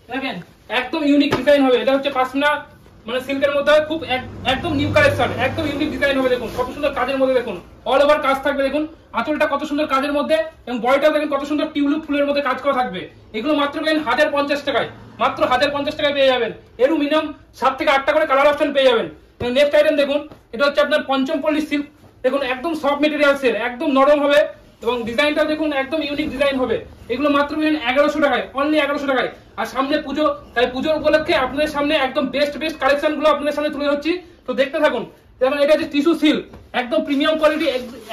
দেখেন একদম unique design হবে। এটা হচ্ছে পাশমিনা মানে সিল্কের মধ্যে খুব একদম নিউ কালেকশন, একদম ইউনিক ডিজাইন হবে। দেখুন কত সুন্দর কাজের মধ্যে, দেখুন অল ওভার কাজ থাকবে। দেখুন আঁচলটা কত সুন্দর কাজের মধ্যে এবং বডিটা দেখেন কত সুন্দর টিউলিপ ফুলের মধ্যে কাজ করা থাকবে। এগুলো মাত্র পেয়ে 1050 টাকায়, মাত্র 1050 টাকায় পেয়ে যাবেন। এরও মিনিমাম 7 থেকে 8টা করে কালার অপশন পেয়ে যাবেন। নেক্সট আইটেম দেখুন, এটা হচ্ছে আপনার পঞ্চমপল্লী সিল্ক। দেখুন একদম সফট মেটেরিয়ালসের, একদম নরম হবে এবং ডিজাইনটা দেখুন একদম ইউনিক ডিজাইন হবে। এগুলো মাত্র পেয়ে 1100 টাকায়, অনলি 1100 টাকায়। আর সামনে পুজো, তাই পুজোর উপলক্ষে আপনাদের সামনে একদম বেস্ট কালেকশন গুলো আপনাদের সামনে তুলে ধরছি, তো দেখতে থাকুন। যেমন এটা হচ্ছে টিস্যু সিল্ক, একদম প্রিমিয়াম কোয়ালিটি,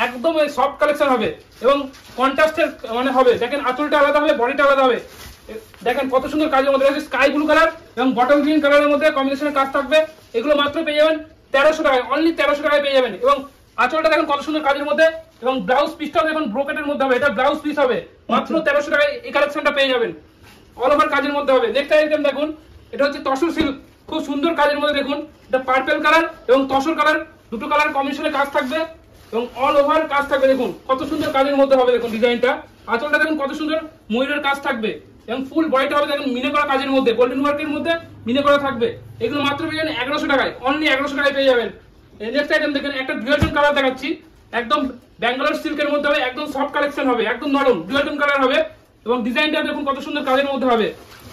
একদম সফট কালেকশন হবে এবং কন্ট্রাস্টের মানে হবে। দেখেন আঁচলটা আলাদা হবে, বডিটা আলাদা হবে। দেখেন কত সুন্দর কাজের মধ্যে আছে, স্কাই ব্লু কালার এবং বটল গ্রিন কালারের মধ্যে কম্বিনেশনের কাজ থাকবে। এগুলো মাত্র পেয়ে যাবেন 1300 টাকায়, অনলি 1300 টাকায় পেয়ে যাবেন। এবং আঁচলটা দেখেন কত সুন্দর কাজের মধ্যে এবং ব্লাউজ পিসটাও দেখুন ব্রোকেটের মধ্যে হবে। এটা ব্লাউজ পিস হবে, মাত্র 1300 টাকায় এই কালেকশনটা পেয়ে যাবেন। অল ওভার কাজের মধ্যে হবে। নেক্সট আইটেম দেখুন, এটা হচ্ছে তসর সিল্ক, খুব সুন্দর কাজের মধ্যে। দেখুন এটা পার্পল কালার এবং তসর কালার, দুটো কালার কম্বিনেশনে কাজ থাকবে এবং অল ওভার কাজ থাকবে। দেখুন কত সুন্দর কাজের মধ্যে হবে। দেখুন ডিজাইনটা, আঁচলটা দেখুন কত সুন্দর ময়ূরের কাজ থাকবে এবং ফুল বডিটা হবে দেখুন মিনে করা কাজের মধ্যে, গোল্ডেন ওয়ার্কের মধ্যে মিনে করা থাকবে। এগুলো মাত্র পেয়ে যাবেন 1100 টাকায়, অনলি 1100 টাকায় পেয়ে যাবেন। নেক্সট আইটেম দেখেন, একটা ডুয়াল টোন কালার দেখাচ্ছি, একদম ব্যাঙ্গালোর সিল্কের মধ্যে হবে, একদম সফট কালেকশন হবে, একদম নরম ডুয়াল টোন কালার হবে এবং ডিজাইনটা দেখুন কত সুন্দর কাজের মধ্যে হবে,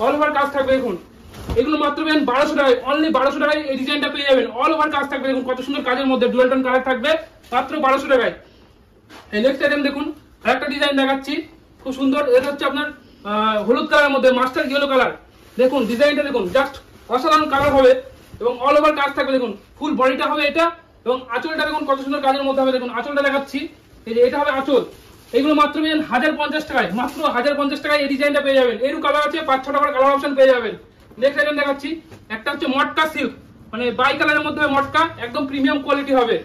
অল ওভার কাজ থাকবে। দেখুন এগুলো মাত্র পেয়ে 1200 টাকায়, অনলি 1200 টাকায় এই ডিজাইনটা পেয়ে যাবেন। অল ওভার কাজ থাকবে, দেখুন কত সুন্দর কাজের মধ্যে ডুয়াল টোন কালার থাকবে, মাত্র 1200 টাকায়। নেক্সট আইটেম দেখুন, আরেকটা ডিজাইন দেখাচ্ছি খুব সুন্দর। এটা হচ্ছে আপনার হলুদ কালারের মধ্যে মাস্টার ইয়েলো কালার। দেখুন ডিজাইনটা দেখুন জাস্ট অসাধারণ কালার হবে এবং অল ওভার কাজ থাকবে। দেখুন ফুল বডিটা হবে এটা এবং আঁচলটা দেখুন কত সুন্দর কাজের মধ্যে হবে। দেখুন আঁচলটা দেখাচ্ছি, এই যে এটা হবে আঁচল। এগুলো মাত্র পেয়ে 1050 টাকায়, মাত্র 1050 টাকায় এই ডিজাইনটা পেয়ে যাবেন। এরও কালার আছে, 5-6টা করে কালার অপশন পেয়ে যাবেন। নেক্সট আইটেম দেখাচ্ছি, একটা হচ্ছে মটকা সিল্ক, মানে বাই কালারের মধ্যে মটকা, একদম প্রিমিয়াম কোয়ালিটি হবে।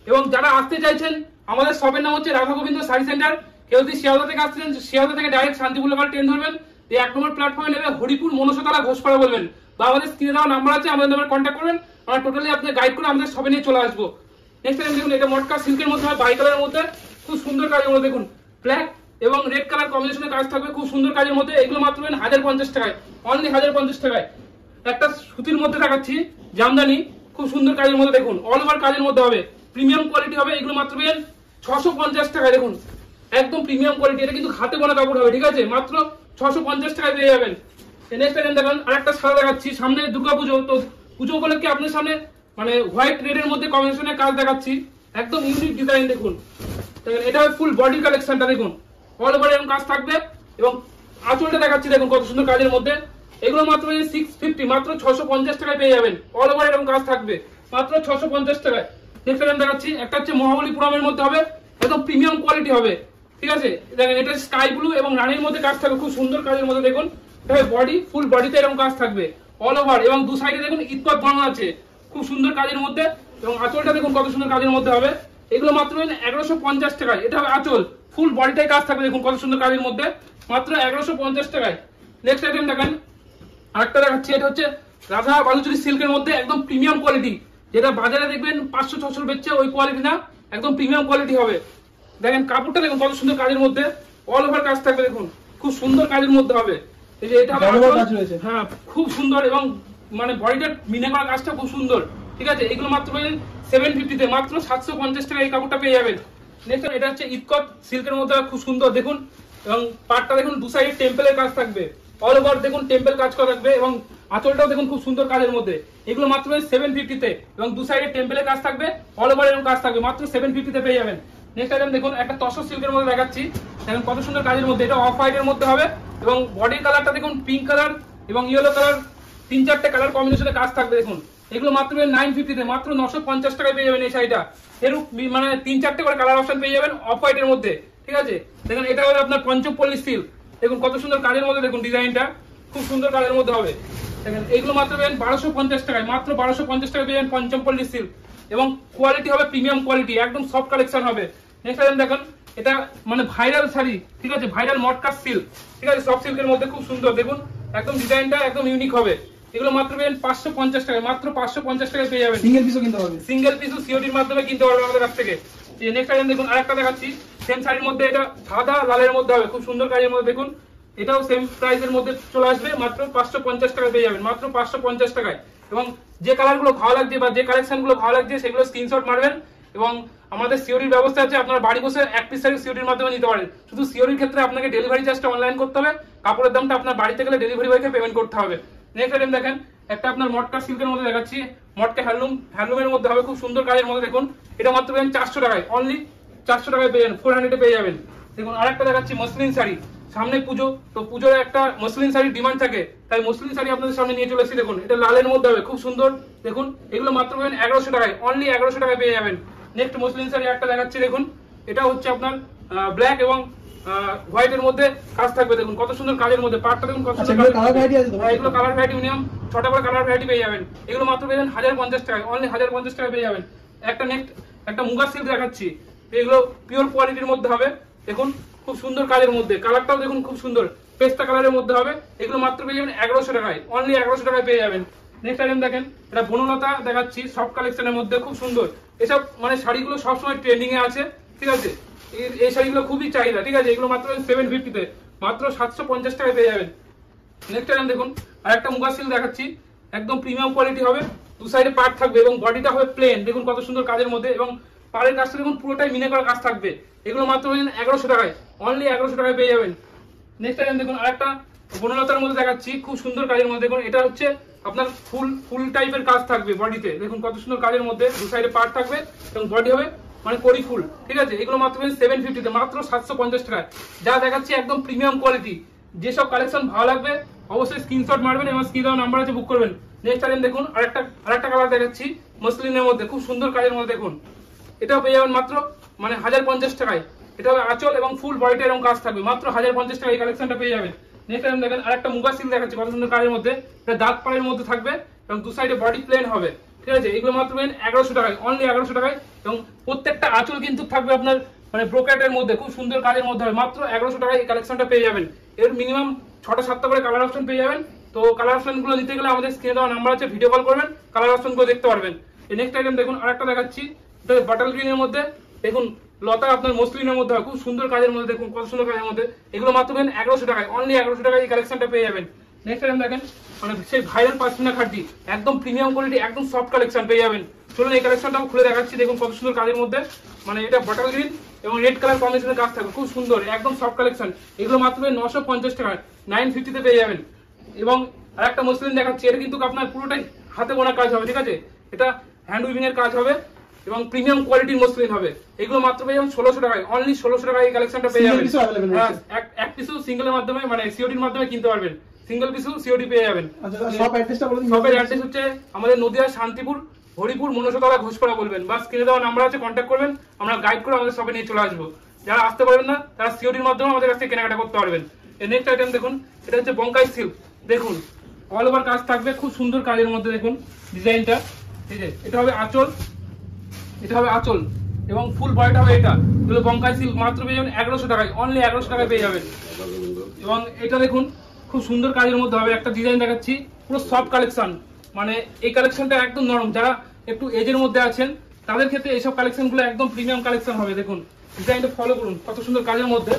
এবং যারা আসতে চাইছেন, আমাদের শপের নাম হচ্ছে রাধা গোবিন্দ শাড়ি সেন্টার। কেউ যদি শিয়ালদা থেকে আসছেন, শিয়ালদা থেকে ডাইরেক্ট শান্তিপুর লোকাল ট্রেন ধরবেন, এই 1 নম্বর প্ল্যাটফর্মে নেবে হরিপুর মনসাতলা ঘোষপাড়া বলবেন, বা আমাদের স্ক্রিনে দেওয়া নাম্বার আছে, আমাদের নাম্বার কন্ট্যাক্ট করবেন, আমরা টোটালি আপনাদের গাইড করে আমাদের শপে নিয়ে চলে আসবো। নেক্সট টাইম দেখুন, এটা মটকা সিল্কের মধ্যে হয়, বাই কালারের মধ্যে, খুব সুন্দর কাজের মধ্যে। দেখুন ব্ল্যাক এবং রেড কালার কম্বিনেশনে কাজ থাকবে, খুব সুন্দর কাজের মধ্যে। এগুলো মাত্র 1050 টাকায়, অনলি 1050 টাকায়। একটা সুতির মধ্যে দেখাচ্ছি জামদানি, খুব সুন্দর কাজের মধ্যে। দেখুন অল ওভার কাজের মধ্যে হবে, প্রিমিয়াম কোয়ালিটি হবে। এগুলো মাত্র 650 টাকায়। দেখুন একদম প্রিমিয়াম কোয়ালিটি, এটা কিন্তু হাতে বোনা কাপড় হবে, ঠিক আছে, মাত্র 650 টাকায় পেয়ে যাবেন। নেক্সট আইটেম দেখেন, আরেকটা সাদা দেখাচ্ছি, সামনে দুর্গাপুজো, তো পুজো উপলক্ষে আপনার সামনে মানে হোয়াইট রেডের মধ্যে কম্বিনেশনের কাজ দেখাচ্ছি, একদম ইউনিক ডিজাইন। দেখুন এটা ফুল বডি কালেকশনটা, দেখুন অল ওভার এরকম কাজ থাকবে এবং আঁচলটা দেখাচ্ছি, দেখুন কত সুন্দর কাজের মধ্যে। এগুলো মাত্র 650, মাত্র 650 টাকায় পেয়ে যাবেন। অল ওভার এরকম কাজ থাকবে, মাত্র 650 টাকায়। নেক্সট আইটেম দেখাচ্ছি, একটা হচ্ছে মহাবলীপুরমের মধ্যে হবে, একদম প্রিমিয়াম কোয়ালিটি হবে, ঠিক আছে। দেখেন এটা স্কাই ব্লু এবং রানীর মধ্যে কাজ থাকবে, খুব সুন্দর কাজের মধ্যে। দেখুন এটা বডি, ফুল বডিতে এরকম কাজ থাকবে অল ওভার এবং দু সাইডে দেখুন ইতপাত বানানো আছে, খুব সুন্দর কাজের মধ্যে। এবং আঁচলটা দেখুন কত সুন্দর কাজের মধ্যে হবে। এগুলো মাত্র 1150 টাকায়, এটা হবে আঁচল, ফুল বডিটাই কাজ থাকবে, দেখুন কত সুন্দর কাজের মধ্যে, মাত্র 1150 টাকায়। নেক্সট আইটেম দেখেন, আরেকটা দেখাচ্ছি, এটা হচ্ছে রাধা বালুচুরি সিল্কের মধ্যে, একদম প্রিমিয়াম কোয়ালিটি, যেটা বাজারে দেখবেন 500-600 বেচছে, ওই কোয়ালিটি না, একদম প্রিমিয়াম কোয়ালিটি হবে। দেখেন কাপড়টা দেখুন কত সুন্দর কাজের মধ্যে, অল ওভার কাজ থাকবে। দেখুন খুব সুন্দর কাজের মধ্যে হবে, এই যে এটা হ্যাঁ খুব সুন্দর এবং মানে বডিটা মিনে করা কাজটা খুব সুন্দর, ঠিক আছে। এগুলো মাত্র 750-তে, মাত্র 750 টাকা এই কাপড়টা পেয়ে যাবেন। নেক্সট এটা হচ্ছে ইতকত সিল্কের মধ্যে, খুব সুন্দর। দেখুন এবং পাটটা দেখুন দু সাইডে টেম্পলের কাজ থাকবে, অল ওভার দেখুন টেম্পল কাজ করা থাকবে এবং আঁচলটাও দেখুন খুব সুন্দর কাজের মধ্যে। এগুলো মাত্র 750-তে এবং দু সাইডে টেম্পলের কাজ থাকবে, অল ওভার এরকম কাজ থাকবে, মাত্র 750-তে পেয়ে যাবেন। নেক্সট আইটেম দেখুন, একটা তসর সিল্কের মধ্যে দেখাচ্ছি, দেখুন কত সুন্দর কাজের মধ্যে। এটা অফ হোয়াইটের মধ্যে হবে এবং বডির কালারটা দেখুন পিঙ্ক কালার এবং ইয়েলো কালার, 3-4টে কালার কম্বিনেশনে কাজ থাকবে। দেখুন এগুলো মাত্র 950-তে, মাত্র 950 টাকায় পেয়ে যাবেন এই শাড়িটা। এর মানে 3-4টে করে কালার অপশন পেয়ে যাবেন অফ হোয়াইটের মধ্যে, ঠিক আছে। দেখুন এটা হবে আপনার পঞ্চমপল্লী সিল্ক, দেখুন কত সুন্দর কাজের মধ্যে। দেখুন ডিজাইনটা খুব সুন্দর কাজের মধ্যে হবে। দেখেন এগুলো মাত্র পেয়ে 1250 টাকায়, মাত্র 1250 টাকায় পেয়ে যাবেন পঞ্চমপল্লী সিল্ক এবং কোয়ালিটি হবে প্রিমিয়াম কোয়ালিটি, একদম সফট কালেকশন হবে। নেক্সট আইটেম দেখেন, এটা মানে ভাইরাল শাড়ি, ঠিক আছে, ভাইরাল মটকা সিল্ক, ঠিক আছে, সফট সিল্কের মধ্যে খুব সুন্দর। দেখুন একদম ডিজাইনটা একদম ইউনিক হবে। এগুলো মাত্র পেয়ে 550 টাকায়, মাত্র 550 টাকায় পেয়ে যাবেন। সিঙ্গেল পিসও কিনতে হবে, সিঙ্গেল পিসও সিওডির মাধ্যমে কিনতে পারবেন আমাদের কাছ থেকে। নেক্সট আইটেম দেখুন, আরেকটা দেখাচ্ছি সেম শাড়ির মধ্যে, এটা সাদা লালের মধ্যে হবে, খুব সুন্দর কাজের মধ্যে। দেখুন এটাও সেম প্রাইসের মধ্যে চলে আসবে, মাত্র 550 টাকায় পেয়ে যাবেন, মাত্র 550 টাকায়। এবং যে কালারগুলো ভালো লাগছে বা যে কালেকশনগুলো ভালো লাগছে সেগুলো স্ক্রিনশট মারবেন। এবং আমাদের সিওরির ব্যবস্থা আছে, আপনারা বাড়ি বসে এক পিস শাড়ি সিওরির মাধ্যমে নিতে পারেন। শুধু সিওরির ক্ষেত্রে আপনাকে ডেলিভারি চার্জটা অনলাইন করতে হবে, কাপড়ের দামটা আপনার বাড়িতে গেলে ডেলিভারি বয়কে পেমেন্ট করতে হবে। নেক্সট আইটেম দেখেন, একটা আপনার মটকা সিল্কের মধ্যে দেখাচ্ছি, মটকা হ্যান্ডলুমের মধ্যে হবে, খুব সুন্দর কাজের মধ্যে দেখুন। এটা মাত্র পেয়ে 400 টাকায়, অনলি 400 টাকায় পেয়ে যাবেন, 400 পেয়ে যাবেন। দেখুন আরেকটা দেখাচ্ছি মসলিন শাড়ি, সামনে পুজো, তো পুজোর একটা মসলিন শাড়ির ডিমান্ড থাকে, তাই মসলিন শাড়ি আপনাদের সামনে নিয়ে চলে এসেছি। দেখুন এটা লালের মধ্যে হবে, খুব সুন্দর। দেখুন এগুলো মাত্র পাবেন 1100 টাকায়, অনলি 1100 টাকায় পেয়ে যাবেন। নেক্সট মসলিন শাড়ি একটা দেখাচ্ছি, দেখুন এটা হচ্ছে আপনার ব্ল্যাক এবং হোয়াইটের মধ্যে কাজ থাকবে। দেখুন কত সুন্দর কাজের মধ্যে, পাটটা দেখুন কত সুন্দর। এগুলো কালার ভ্যারাইটি মিনিমাম 6টা করে কালার ভ্যারাইটি পেয়ে যাবেন। এগুলো মাত্র পেয়ে যাবেন 1050 টাকায়, অনলি 1050 টাকায় পেয়ে যাবেন। একটা নেক্সট একটা মুগা সিল্ক দেখাচ্ছি, এগুলো পিওর কোয়ালিটির মধ্যে হবে। দেখুন খুব সুন্দর কাজের মধ্যে, কালারটাও দেখুন খুব সুন্দর, পেস্তা কালারের মধ্যে হবে। এগুলো মাত্র পেয়ে যাবেন 1100 টাকায়, অনলি 1100 টাকায় পেয়ে যাবেন। নেক্সট আইটেম দেখেন, এটা বনলতা দেখাচ্ছি, সফট কালেকশনের মধ্যে খুব সুন্দর। এসব মানে শাড়িগুলো সবসময় ট্রেন্ডিং এ আছে, ঠিক আছে। এই শাড়িগুলো খুবই চাহিদা, ঠিক আছে। এগুলো মাত্র 750 মাত্র 750 টাকায় পেয়ে যাবেন। নেক্সট আইটেম দেখুন, আর একটা মুগা সিল্ক দেখাচ্ছি, একদম প্রিমিয়াম কোয়ালিটি হবে, দু সাইডে পার্ট থাকবে এবং বডিটা হবে প্লেন। দেখুন কত সুন্দর কাজের মধ্যে, এবং পাড়ের কাজটা দেখুন পুরোটাই মিনে করা কাজ থাকবে। এগুলো মাত্র 1100 টাকায়, অনলি 1100 টাকায় পেয়ে যাবেন। নেক্সট আইটেম দেখুন, আরেকটা বনলতার মধ্যে দেখাচ্ছি, খুব সুন্দর কাজের মধ্যে। দেখুন এটা হচ্ছে আপনার ফুল টাইপের কাজ থাকবে বডিতে। দেখুন কত সুন্দর কাজের মধ্যে, দু সাইডে পার্ট থাকবে এবং বডি হবে মানে কড়ি ফুল, ঠিক আছে। এগুলো মাত্র 750 মাত্র 750 টাকায়। যা দেখাচ্ছি একদম প্রিমিয়াম কোয়ালিটি। যেসব কালেকশন ভালো লাগবে অবশ্যই স্ক্রিনশট মারবেন এবং স্ক্রিন দেওয়া নাম্বার আছে বুক করবেন। নেক্সট আইটেম দেখুন, আরেকটা কালার দেখাচ্ছি মসলিনের মধ্যে, খুব সুন্দর কাজের মধ্যে। দেখুন এটাও পেয়ে যাবেন মাত্র মানে 1050 টাকায়। এটা হবে আঁচল এবং ফুল বডিটা এরকম কাজ থাকবে, মাত্র 1050 টাকায় এই কালেকশনটা পেয়ে যাবেন। নেক্সট টাইম দেখেন, আরেকটা মুগা সিল্ক দেখাচ্ছি, কত সুন্দর কাজের মধ্যে। এটা দাঁত পাড়ের মধ্যে থাকবে এবং দু সাইডে বডি প্লেন হবে, ঠিক আছে। এগুলো মাত্র 1100 টাকায়, অনলি 1100 টাকায়। এবং প্রত্যেকটা আঁচল কিন্তু থাকবে আপনার মানে ব্রোকেটের মধ্যে, খুব সুন্দর কাজের মধ্যে হবে, মাত্র 1100 টাকায় এই কালেকশনটা পেয়ে যাবেন। এর মিনিমাম 6টা-7টা করে কালার অপশন পেয়ে যাবেন। তো কালার অপশন গুলো নিতে গেলে আমাদের স্ক্রিনে দেওয়া নাম্বার আছে, ভিডিও কল করবেন, কালার অপশন গুলো দেখতে পারবেন। এই নেক্সট আইটেম দেখুন, আরেকটা দেখাচ্ছি, এটা বাটাল গ্রিনের মধ্যে। দেখুন লতা আপনার মসলিনের মধ্যে হয়, খুব সুন্দর কাজের মধ্যে। দেখুন কত সুন্দর কাজের মধ্যে, এগুলো মাত্র 1100 টাকায়, অনলি 1100 টাকায় এই কালেকশনটা পেয়ে যাবেন। নেক্সট আইটেম দেখেন, মানে সেই ভাইরাল পাশমিনা খাদি, একদম প্রিমিয়াম কোয়ালিটি, একদম সফট কালেকশন পেয়ে যাবেন। চলুন এই কালেকশনটাও খুলে দেখাচ্ছি। দেখুন কত সুন্দর কাজের মধ্যে, মানে এটা বাটাল গ্রিন এবং রেড কালার কম্বিনেশনের কাজ থাকবে, খুব সুন্দর, একদম সফট কালেকশন। এগুলো মাত্র 950 টাকায়, 950 পেয়ে যাবেন। এবং আরেকটা মসলিন দেখাচ্ছি, এটা কিন্তু আপনার পুরোটাই হাতে বোনা কাজ হবে, ঠিক আছে। এটা হ্যান্ড উইভিং এর কাজ হবে এবং প্রিমিয়াম কোয়ালিটির মসলিন হবে। এগুলো মাত্র পেয়ে যাবেন 1600 টাকায়, অনলি 1600 টাকায় এই কালেকশনটা পেয়ে যাবেন। হ্যাঁ, এক পিসও সিঙ্গেলের মাধ্যমে মানে সিওডির মাধ্যমে কিনতে পারবেন, সিঙ্গেল পিসও সিওডি পেয়ে যাবেন। শপের অ্যাড্রেস হচ্ছে আমাদের নদিয়া শান্তিপুর, হরিপুর, মনসাতলা, ঘোষপাড়া বলবেন, বা স্ক্রিনে দেওয়া নাম্বার আছে, কন্ট্যাক্ট করবেন, আমরা গাইড করে আমাদের শপে নিয়ে চলে আসবো। যারা আসতে পারবেন না তারা সিওডির মাধ্যমে আমাদের কাছ থেকে কেনাকাটা করতে পারবেন। নেক্সট আইটেম দেখুন, এটা হচ্ছে বঙ্কাই সিল্ক। দেখুন অল ওভার কাজ থাকবে, খুব সুন্দর কাজের মধ্যে। দেখুন ডিজাইনটা, ঠিক আছে। এটা হবে আঁচল, এটা হবে আঁচল এবং ফুল বডিটা হবে এটা। এগুলো বঙ্কাই সিল্ক, মাত্র পেয়ে যাবেন 1100 টাকায়, অনলি 1100 টাকায় পেয়ে যাবেন। এবং এটা দেখুন খুব সুন্দর কাজের মধ্যে হবে, একটা ডিজাইন দেখাচ্ছি, পুরো সফট কালেকশন। মানে এই কালেকশনটা একদম নরম, যারা একটু এজের মধ্যে আছেন তাদের ক্ষেত্রে এইসব কালেকশন গুলো একদম প্রিমিয়াম কালেকশন হবে। দেখুন ডিজাইনটা ফলো করুন, কত সুন্দর কাজের মধ্যে,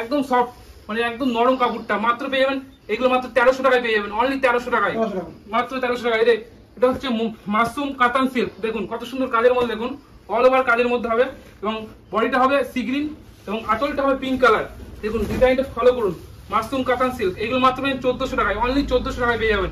একদম সফট, মানে একদম নরম কাপড়টা। মাত্র পেয়ে যাবেন এগুলো মাত্র 1300 টাকায় পেয়ে যাবেন, অনলি 1300 টাকায়, মাত্র 1300 টাকায়। এটা হচ্ছে মাশরুম কাতান সিল্ক। দেখুন কত সুন্দর কাজের মধ্যে, দেখুন অল ওভার কাজের মধ্যে হবে এবং বডিটা হবে সি গ্রিন এবং আঁচলটা হবে পিঙ্ক কালার। দেখুন ডিজাইনটা ফলো করুন, মাশরুম কাতান সিল্ক। এগুলো মাত্র 1400 টাকায়, অনলি 1400 টাকায় পেয়ে যাবেন।